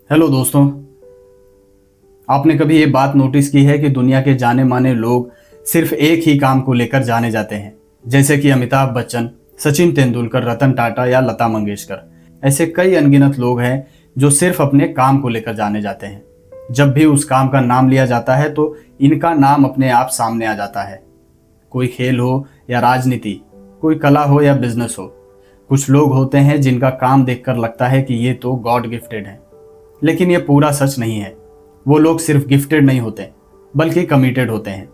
Hello दोस्तों। आपने कभी ये बात नोटिस की है कि दुनिया के जाने माने लोग सिर्फ एक ही काम को लेकर जाने जाते हैं, जैसे कि अमिताभ बच्चन, सचिन तेंदुलकर, रतन टाटा या लता मंगेशकर। ऐसे कई अनगिनत लोग हैं जो सिर्फ अपने काम को लेकर जाने जाते हैं। जब भी उस काम का नाम लिया जाता है तो इनका नाम अपने आप सामने आ जाता है। कोई खेल हो या राजनीति, कोई कला हो या बिजनेस हो, कुछ लोग होते हैं जिनका काम देखकर लगता है कि ये तो गॉड गिफ्टेड है। लेकिन ये पूरा सच नहीं है। वो लोग सिर्फ गिफ्टेड नहीं होते, बल्कि कमिटेड होते हैं।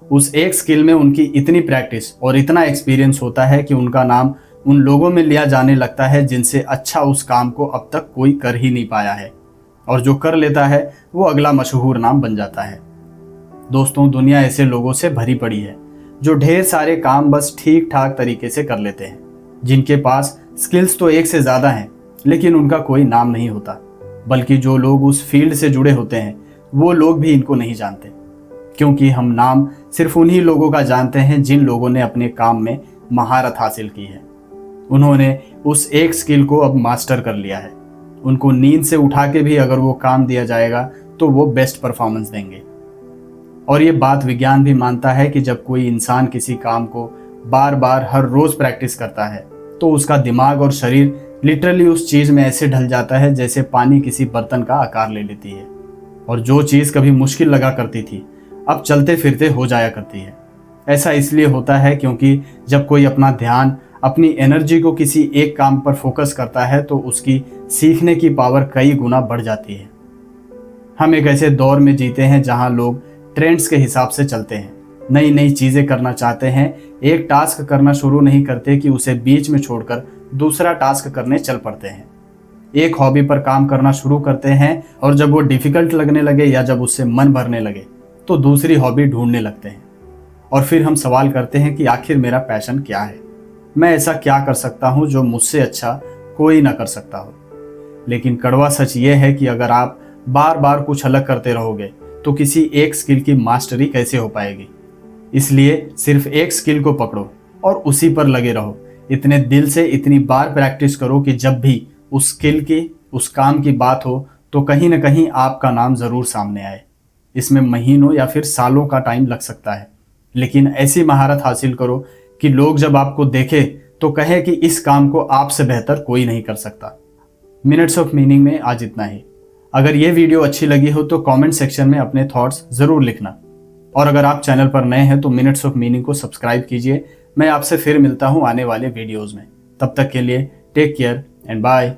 उस एक स्किल में उनकी इतनी प्रैक्टिस और इतना एक्सपीरियंस होता है कि उनका नाम उन लोगों में लिया जाने लगता है जिनसे अच्छा उस काम को अब तक कोई कर ही नहीं पाया है। और जो कर लेता है वो अगला मशहूर नाम बन जाता है। दोस्तों, दुनिया ऐसे लोगों से भरी पड़ी है जो ढेर सारे काम बस ठीक ठाक तरीके से कर लेते हैं, जिनके पास स्किल्स तो एक से ज़्यादा हैं, लेकिन उनका कोई नाम नहीं होता। बल्कि जो लोग उस फील्ड से जुड़े होते हैं वो लोग भी इनको नहीं जानते, क्योंकि हम नाम सिर्फ उन्हीं लोगों का जानते हैं जिन लोगों ने अपने काम में महारत हासिल की है। उन्होंने उस एक स्किल को अब मास्टर कर लिया है। उनको नींद से उठा के भी अगर वो काम दिया जाएगा तो वो बेस्ट परफॉर्मेंस देंगे। और ये बात विज्ञान भी मानता है कि जब कोई इंसान किसी काम को बार बार हर रोज प्रैक्टिस करता है तो उसका दिमाग और शरीर लिटरली उस चीज में ऐसे ढल जाता है जैसे पानी किसी बर्तन का आकार ले लेती है। और जो चीज कभी मुश्किल लगा करती थी अब चलते फिरते हो जाया करती है। ऐसा इसलिए होता है क्योंकि जब कोई अपना ध्यान, अपनी एनर्जी को किसी एक काम पर फोकस करता है तो उसकी सीखने की पावर कई गुना बढ़ जाती है। हम एक ऐसे दौर में जीते हैं जहां लोग ट्रेंड्स के हिसाब से चलते हैं, नई नई चीजें करना चाहते हैं, एक टास्क करना शुरू नहीं करते कि उसे बीच में छोड़कर दूसरा टास्क करने चल पड़ते हैं। एक हॉबी पर काम करना शुरू करते हैं और जब वो डिफिकल्ट लगने लगे या जब उससे मन भरने लगे तो दूसरी हॉबी ढूंढने लगते हैं। और फिर हम सवाल करते हैं कि आखिर मेरा पैशन क्या है, मैं ऐसा क्या कर सकता हूँ जो मुझसे अच्छा कोई ना कर सकता हो। लेकिन कड़वा सच ये है कि अगर आप बार बार कुछ अलग करते रहोगे तो किसी एक स्किल की मास्टरी कैसे हो पाएगी। इसलिए सिर्फ एक स्किल को पकड़ो और उसी पर लगे रहो। इतने दिल से इतनी बार प्रैक्टिस करो कि जब भी उस स्किल की, उस काम की बात हो तो कहीं ना कहीं आपका नाम ज़रूर सामने आए। इसमें महीनों या फिर सालों का टाइम लग सकता है, लेकिन ऐसी महारत हासिल करो कि लोग जब आपको देखें तो कहे कि इस काम को आपसे बेहतर कोई नहीं कर सकता। मिनट्स ऑफ मीनिंग में आज इतना ही। अगर ये वीडियो अच्छी लगी हो तो कमेंट सेक्शन में अपने थॉट्स ज़रूर लिखना। और अगर आप चैनल पर नए हैं तो मिनट्स ऑफ मीनिंग को सब्सक्राइब कीजिए। मैं आपसे फिर मिलता हूँ आने वाले वीडियोज़ में। तब तक के लिए टेक केयर एंड बाय।